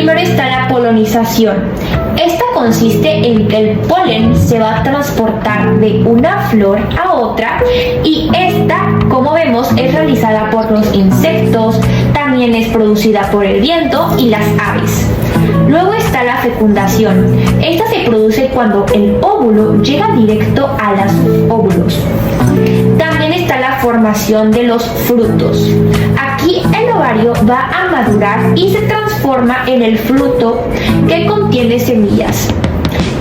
Primero está la polinización. Esta consiste en que el polen se va a transportar de una flor a otra y esta, como vemos, es realizada por los insectos, también es producida por el viento y las aves. Luego está la fecundación. Esta se produce cuando el óvulo llega directo a los óvulos. También está la formación de los frutos. Aquí el ovario va a madurar y se transforma en el fruto que contiene semillas.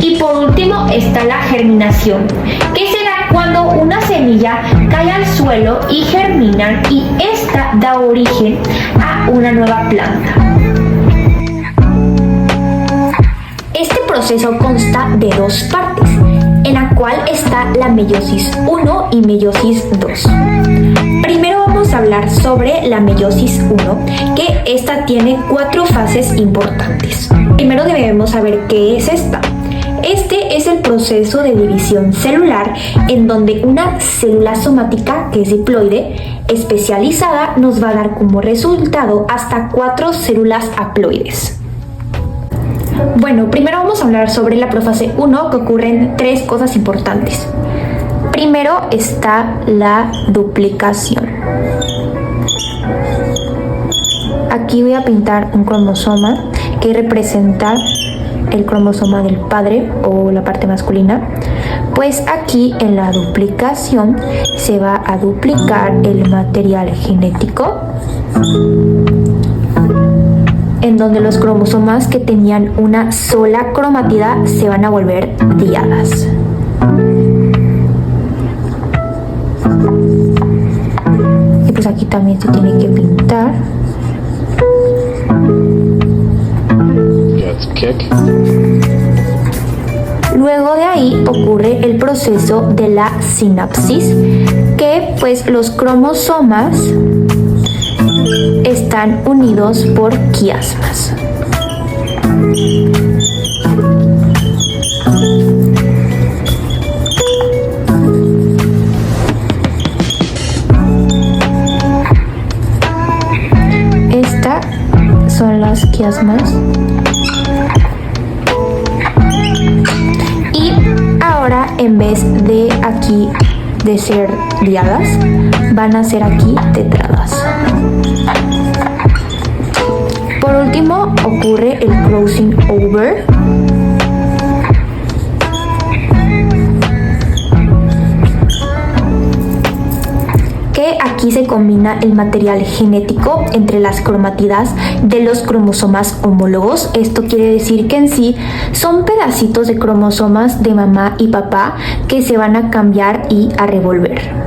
Y por último está la germinación, que se da cuando una semilla cae al suelo y germina y esta da origen a una nueva planta. Este proceso consta de dos partes, en la cual está la meiosis 1 y meiosis 2. Primero vamos a hablar sobre la meiosis 1, que esta tiene 4 fases importantes. Primero debemos saber qué es esta. Este es el proceso de división celular en donde una célula somática, que es diploide, especializada, nos va a dar como resultado hasta 4 células haploides. Bueno, primero vamos a hablar sobre la profase 1, que ocurren 3 cosas importantes. Primero está la duplicación. Aquí voy a pintar un cromosoma que representa el cromosoma del padre o la parte masculina. Pues aquí en la duplicación se va a duplicar el material genético, en donde los cromosomas que tenían una sola cromatida se van a volver diadas. Y pues aquí también se tiene que pintar. Luego de ahí ocurre el proceso de la sinapsis, que pues los cromosomas están unidos por quiasmas. Estas son las quiasmas. Y ahora, en vez de aquí de ser diadas, van a ser aquí tetradas. Por último ocurre el crossing over, que aquí se combina el material genético entre las cromatidas de los cromosomas homólogos. Esto quiere decir que en sí son pedacitos de cromosomas de mamá y papá que se van a cambiar y a revolver.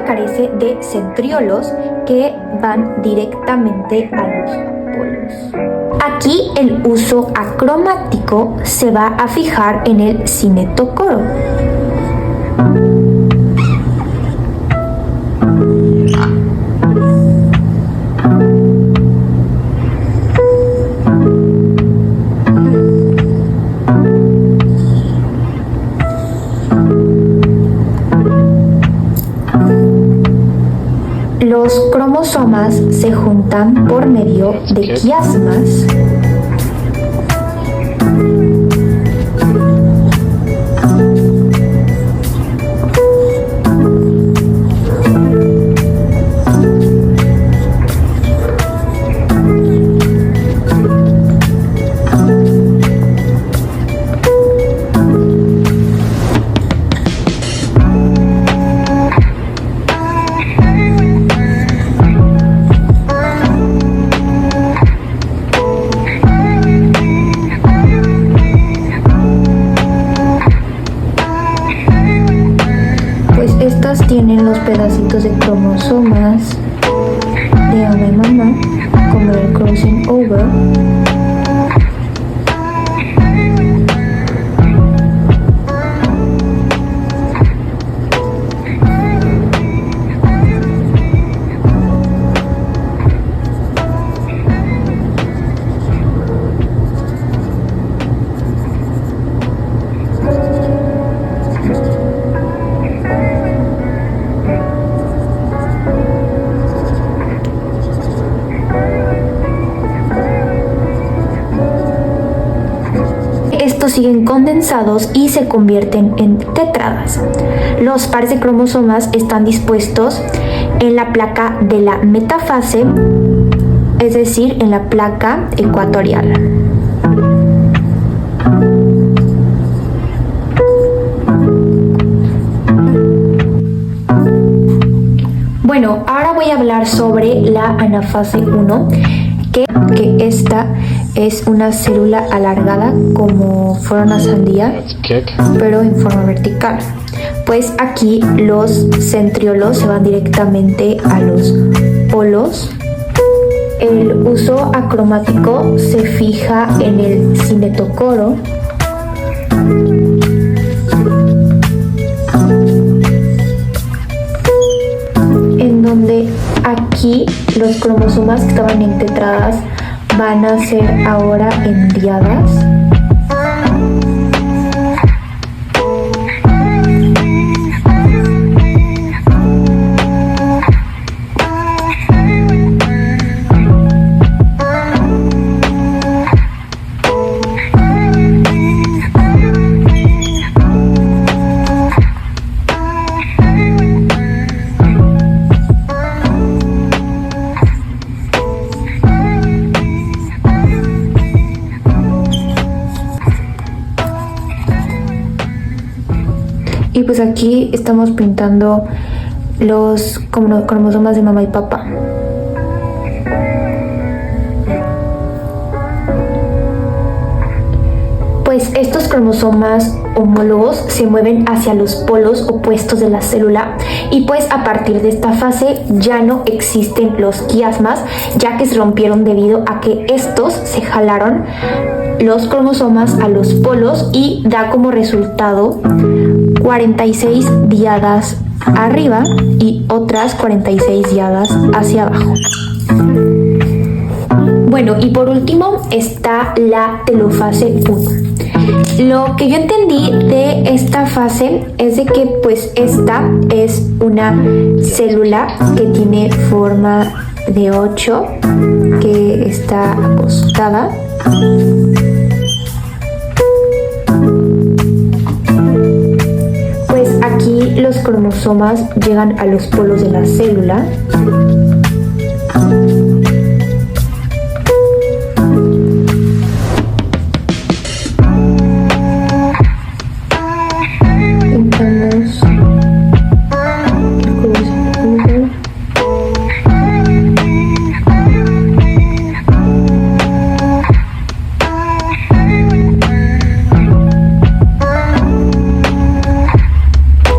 Carece de centriolos que van directamente a los polos. Aquí el uso acromático se va a fijar en el cinetocoro. Los cromosomas se juntan por medio de quiasmas. Estas tienen los pedacitos de cromosomas de mamá y mamá, como el crossing over. siguen condensados y se convierten en tetradas. Los pares de cromosomas están dispuestos en la placa de la metafase, es decir, en la placa ecuatorial. Bueno, ahora voy a hablar sobre la anafase 1, que esta es una célula alargada como fuera una sandía, pero en forma vertical. Pues aquí los centriolos se van directamente a los polos. El uso acromático se fija en el cinetocoro. En donde aquí los cromosomas que estaban en tetradas van a ser ahora en diadas. Y pues aquí estamos pintando los cromosomas de mamá y papá. Pues estos cromosomas homólogos se mueven hacia los polos opuestos de la célula y pues a partir de esta fase ya no existen los quiasmas, ya que se rompieron debido a que estos se jalaron los cromosomas a los polos y da como resultado 46 diadas arriba y otras 46 diadas hacia abajo. Bueno, y por último está la telofase 1. Lo que yo entendí de esta fase es de que pues esta es una célula que tiene forma de 8, que está acostada. Pues aquí los cromosomas llegan a los polos de la célula.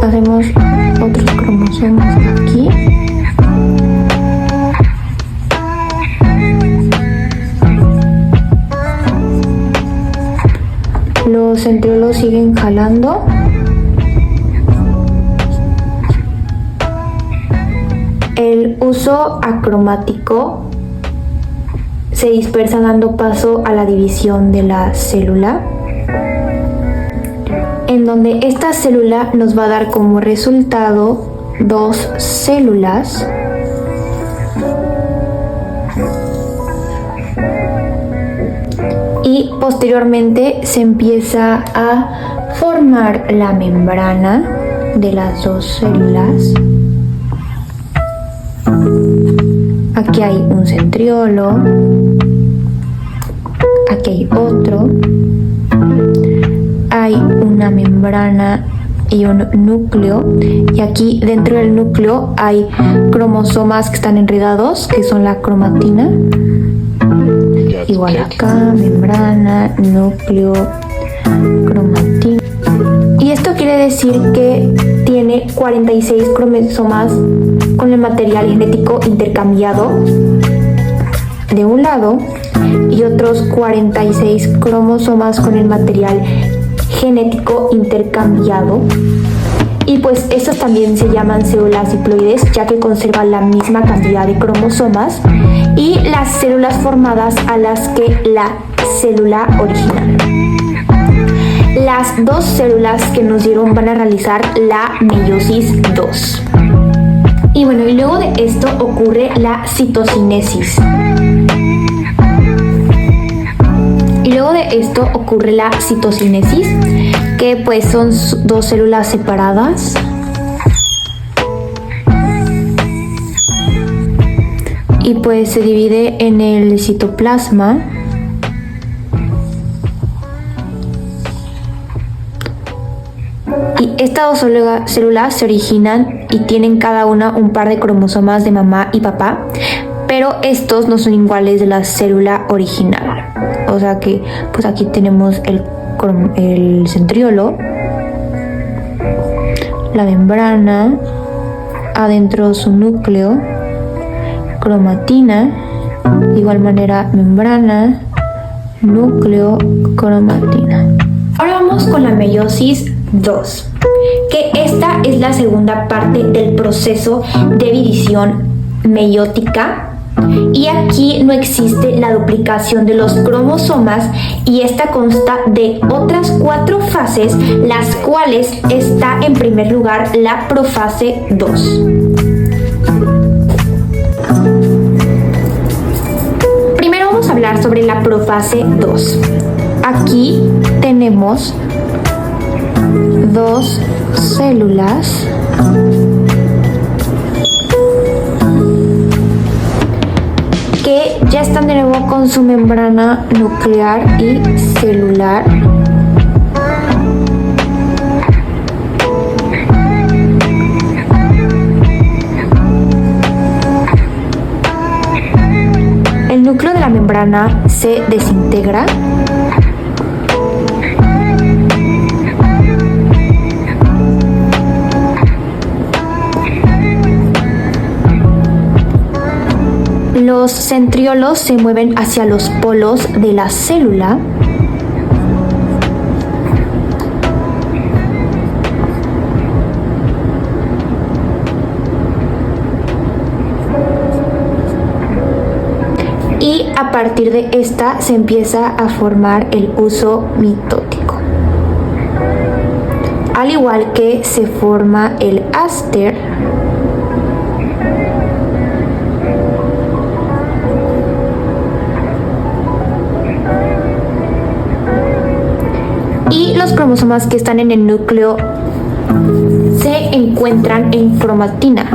Hacemos otros cromosomas aquí. Los centriolos siguen jalando. El uso acromático se dispersa dando paso a la división de la célula, en donde esta célula nos va a dar como resultado 2 células y posteriormente se empieza a formar la membrana de las 2 células. Aquí hay un centriolo, aquí hay otro. Hay una membrana y un núcleo, y aquí dentro del núcleo hay cromosomas que están enredados, que son la cromatina. Igual acá, membrana, núcleo, cromatina. Y esto quiere decir que tiene 46 cromosomas con el material genético intercambiado de un lado y otros 46 cromosomas con el material genético intercambiado, y pues estos también se llaman células diploides, ya que conservan la misma cantidad de cromosomas y las células formadas a las que la célula original. Las 2 células que nos dieron van a realizar la meiosis 2. Y bueno, y luego de esto ocurre la citocinesis. Y luego de esto ocurre la citocinesis, que pues son dos células separadas. Y pues se divide en el citoplasma. Y estas dos células se originan y tienen cada una un par de cromosomas de mamá y papá, pero estos no son iguales de la célula original. O sea que pues aquí tenemos el centriolo, la membrana, adentro su núcleo, cromatina, de igual manera membrana, núcleo, cromatina. Ahora vamos con la meiosis 2, que esta es la segunda parte del proceso de división meiótica. Y aquí no existe la duplicación de los cromosomas y esta consta de otras 4 fases, las cuales está en primer lugar la profase 2. Primero vamos a hablar sobre la profase 2. Aquí tenemos 2 células que ya están de nuevo con su membrana nuclear y celular. El núcleo de la membrana se desintegra. Los centriolos se mueven hacia los polos de la célula. Y a partir de esta se empieza a formar el uso mitótico. Al igual que se forma el áster, y los cromosomas que están en el núcleo se encuentran en cromatina,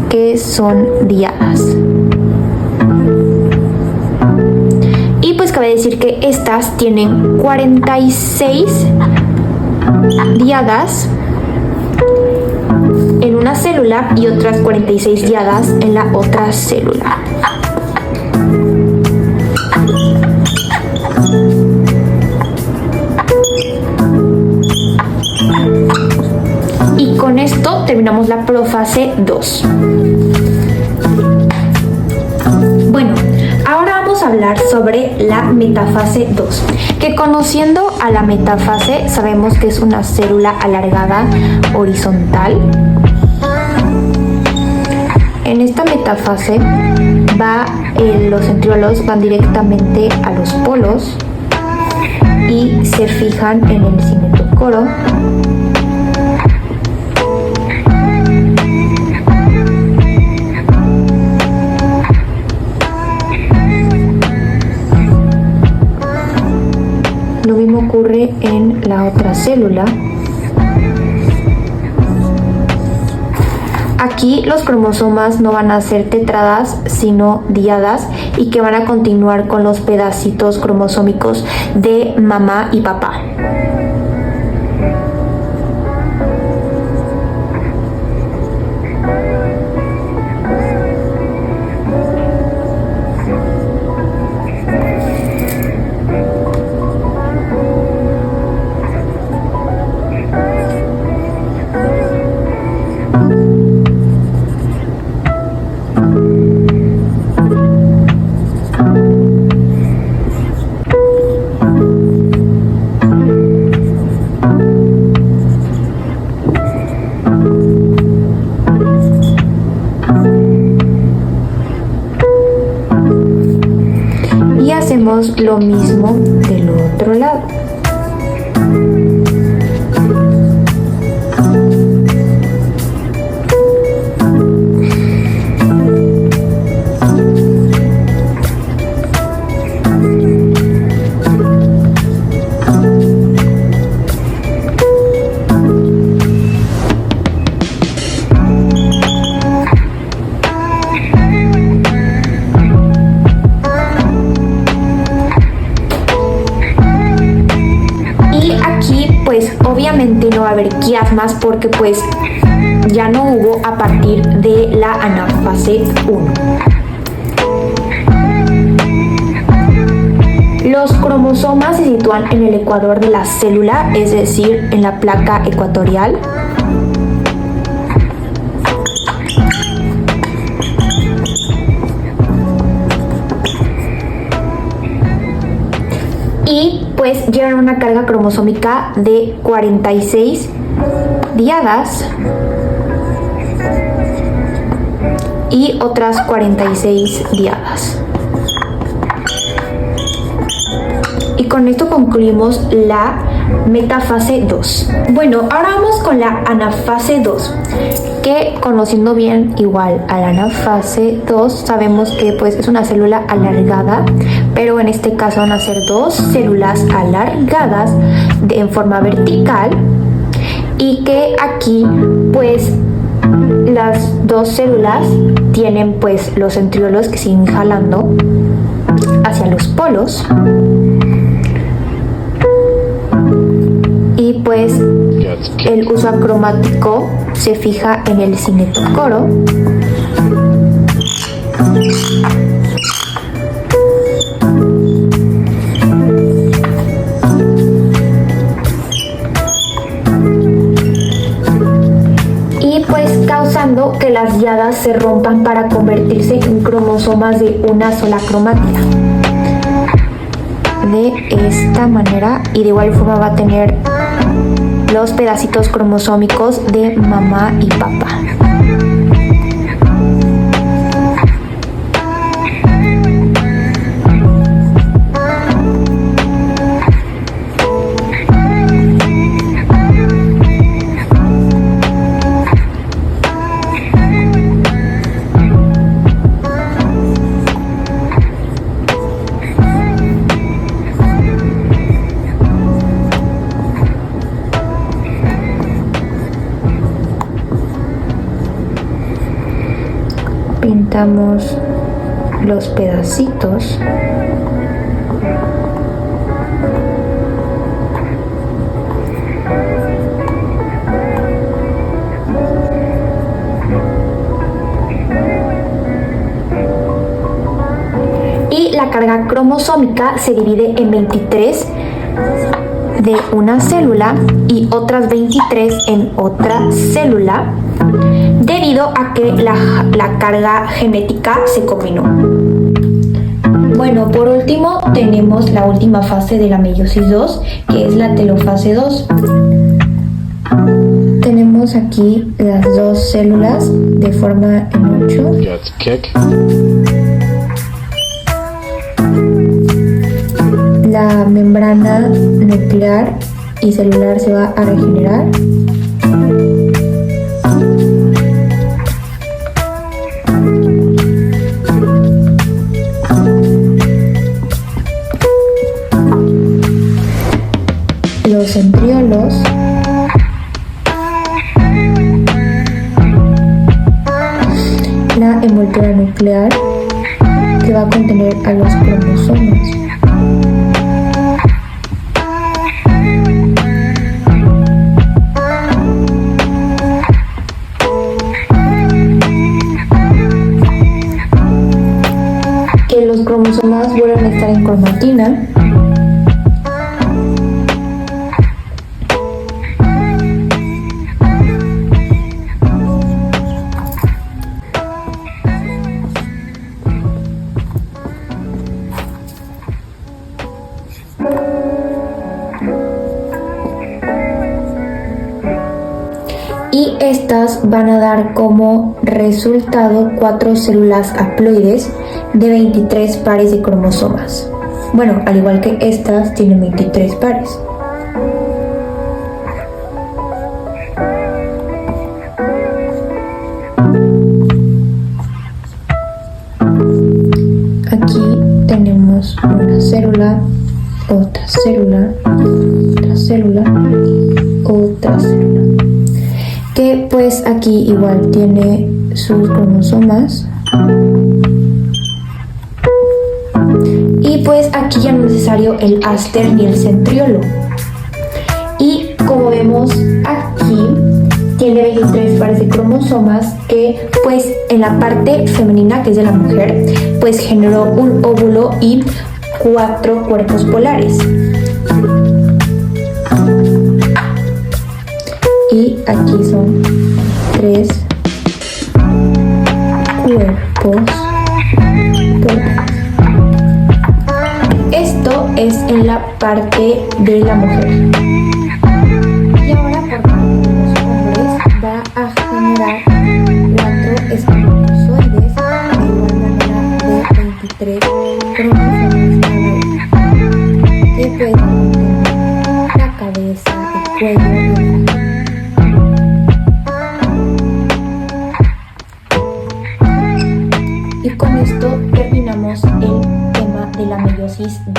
que son diadas. Y pues cabe decir que estas tienen 46 diadas en una célula y otras 46 diadas en la otra célula. Y con esto terminamos la profase 2. Bueno, ahora vamos a hablar sobre la metafase 2, que conociendo a la metafase sabemos que es una célula alargada horizontal. En esta metafase los centriolos van directamente a los polos y se fijan en el cinetocoro. Lo mismo ocurre en la otra célula. Aquí los cromosomas no van a ser tetradas, sino diadas, y que van a continuar con los pedacitos cromosómicos de mamá y papá. Hacemos lo mismo del otro lado. cromosomas porque pues ya no hubo a partir de la anafase 1. Los cromosomas se sitúan en el ecuador de la célula, es decir, en la placa ecuatorial. Y pues llevan una carga cromosómica de 46 diadas y otras 46 diadas. Y con esto concluimos la metafase 2. Bueno, ahora vamos con la anafase 2, que conociendo bien igual a la anafase 2 sabemos que pues es una célula alargada, pero en este caso van a ser dos células alargadas en forma vertical, y que aquí pues las dos células tienen pues los centriolos que siguen jalando hacia los polos. Y pues el uso acromático se fija en el cinetocoro. Y pues causando que las diadas se rompan para convertirse en cromosomas de una sola cromática. De esta manera, y de igual forma va a tener los pedacitos cromosómicos de mamá y papá. Pintamos los pedacitos. Y la carga cromosómica se divide en 23 de una célula y otras 23 en otra célula, debido a que la carga genética se combinó. Bueno, por último tenemos la última fase de la meiosis 2, que es la telofase 2. Tenemos aquí las dos células de forma en 8. La membrana nuclear y celular se va a regenerar. Los centriolos, la envoltura nuclear que va a contener a los cromosomas, que los cromosomas vuelven a estar en cromatina. Y estas van a dar como resultado 4 células haploides de 23 pares de cromosomas. Bueno, al igual que estas, tienen 23 pares. Aquí tenemos una célula, otra célula, otra célula, otra célula, que pues aquí igual tiene sus cromosomas, y pues aquí ya no es necesario el áster ni el centriolo. Y como vemos aquí, tiene 23 pares de cromosomas que pues en la parte femenina, que es de la mujer, pues generó un óvulo y 4 cuerpos polares. Y aquí son 3 cuerpos polares. Esto es en la parte de la mujer. Y ahora por parte de los hombres va a generar 4 espermatozoides de igual manera de 23 cromosomas cada uno, que pueden contener la cabeza, el cuello y el cuerpo. Y con esto terminamos el tema de la meiosis 2.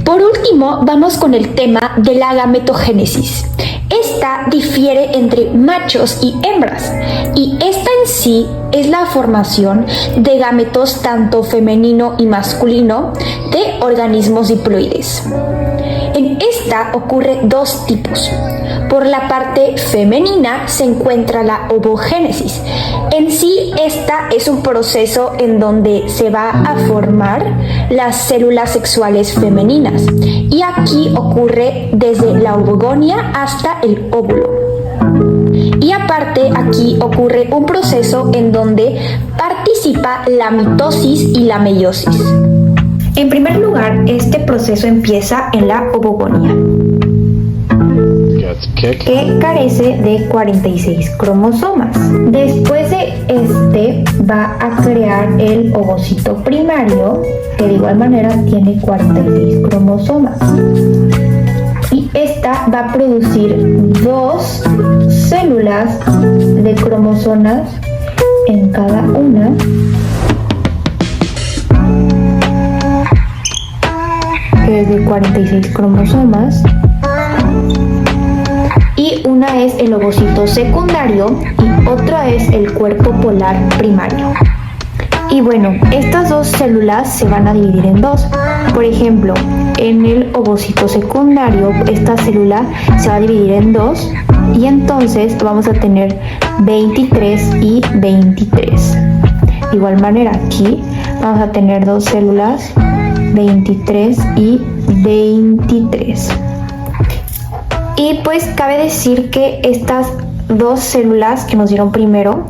Por último, vamos con el tema de la gametogénesis. Esta difiere entre machos y hembras, y esta en sí es la formación de gametos tanto femenino y masculino de organismos diploides. En esta ocurre 2 tipos. Por la parte femenina se encuentra la ovogénesis. En sí, esta es un proceso en donde se va a formar las células sexuales femeninas. Y aquí ocurre desde la ovogonia hasta el óvulo. Y aparte, aquí ocurre un proceso en donde participa la mitosis y la meiosis. En primer lugar, este proceso empieza en la ovogonia, que carece de 46 cromosomas. Después de este va a crear el ovocito primario, que de igual manera tiene 46 cromosomas. Y esta va a producir 2 células de cromosomas en cada una. Que es de 46 cromosomas. Y una es el ovocito secundario y otra es el cuerpo polar primario. Y bueno, estas 2 células se van a dividir en 2. Por ejemplo, en el ovocito secundario, esta célula se va a dividir en 2 y entonces vamos a tener 23 y 23. De igual manera, aquí vamos a tener 2 células, 23 y 23. Y pues cabe decir que estas 2 células que nos dieron primero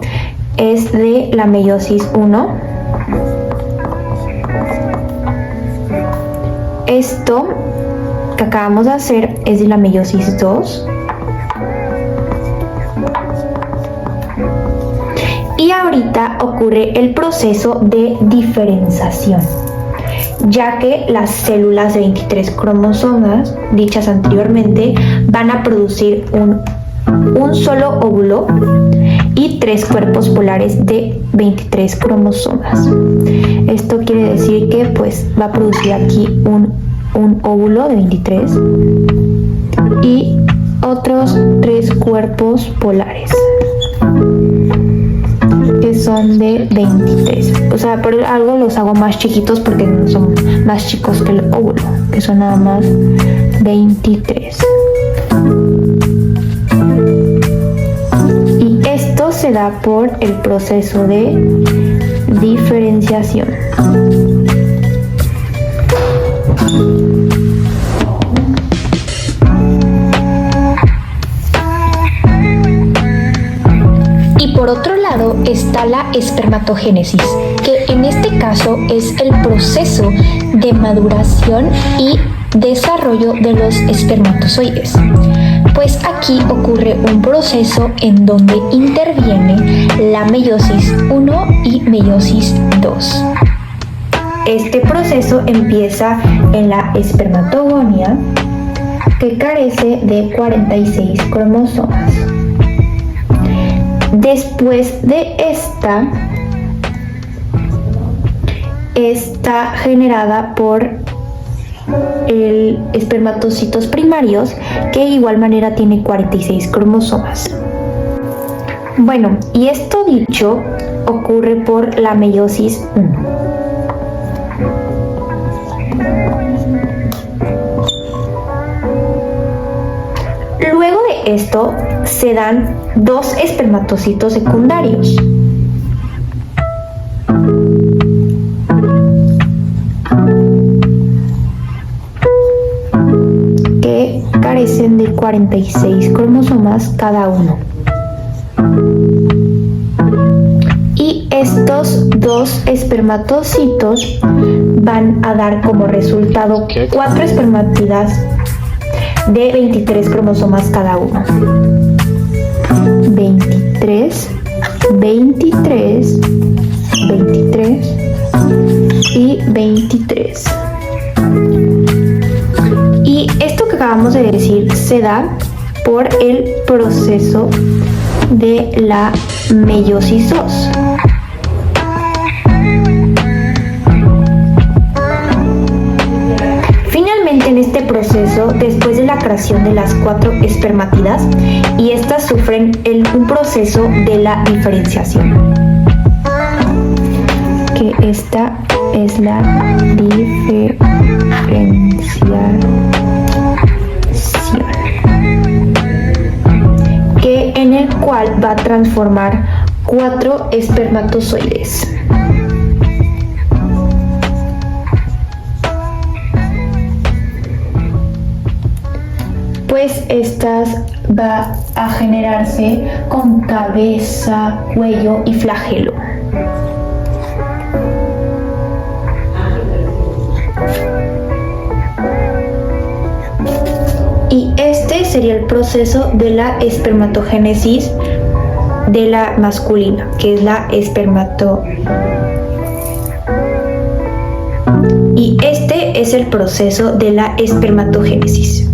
es de la meiosis 1. Esto que acabamos de hacer es de la meiosis 2. Y ahorita ocurre el proceso de diferenciación, ya que las células de 23 cromosomas, dichas anteriormente, van a producir un solo óvulo y 3 cuerpos polares de 23 cromosomas. Esto quiere decir que pues va a producir aquí un óvulo de 23 y otros 3 cuerpos polares que son de 23. O sea, por algo los hago más chiquitos porque son más chicos que el óvulo, que son nada más 23. Y esto se da por el proceso de diferenciación. Por otro lado está la espermatogénesis, que en este caso es el proceso de maduración y desarrollo de los espermatozoides. Pues aquí ocurre un proceso en donde interviene la meiosis 1 y meiosis 2. Este proceso empieza en la espermatogonia, que carece de 46 cromosomas. Después de esta está generada por el espermatocitos primarios, que de igual manera tiene 46 cromosomas. Bueno, y esto dicho ocurre por la meiosis 1. Luego de esto se dan dos espermatocitos secundarios. Que carecen de 46 cromosomas cada uno. Y estos dos espermatocitos van a dar como resultado 4 espermátidas de 23 cromosomas cada uno. 23, 23, 23 y 23. Y esto que acabamos de decir se da por el proceso de la meiosis 2. Finalmente, en este proceso, después de la creación de las 4 espermátidas, y estas sufren un proceso de la diferenciación, que esta es la diferenciación, que en el cual va a transformar 4 espermatozoides. Pues estas va a generarse con cabeza, cuello y flagelo. Y este sería el proceso de la espermatogénesis de la masculina, que es la Y este es el proceso de la espermatogénesis.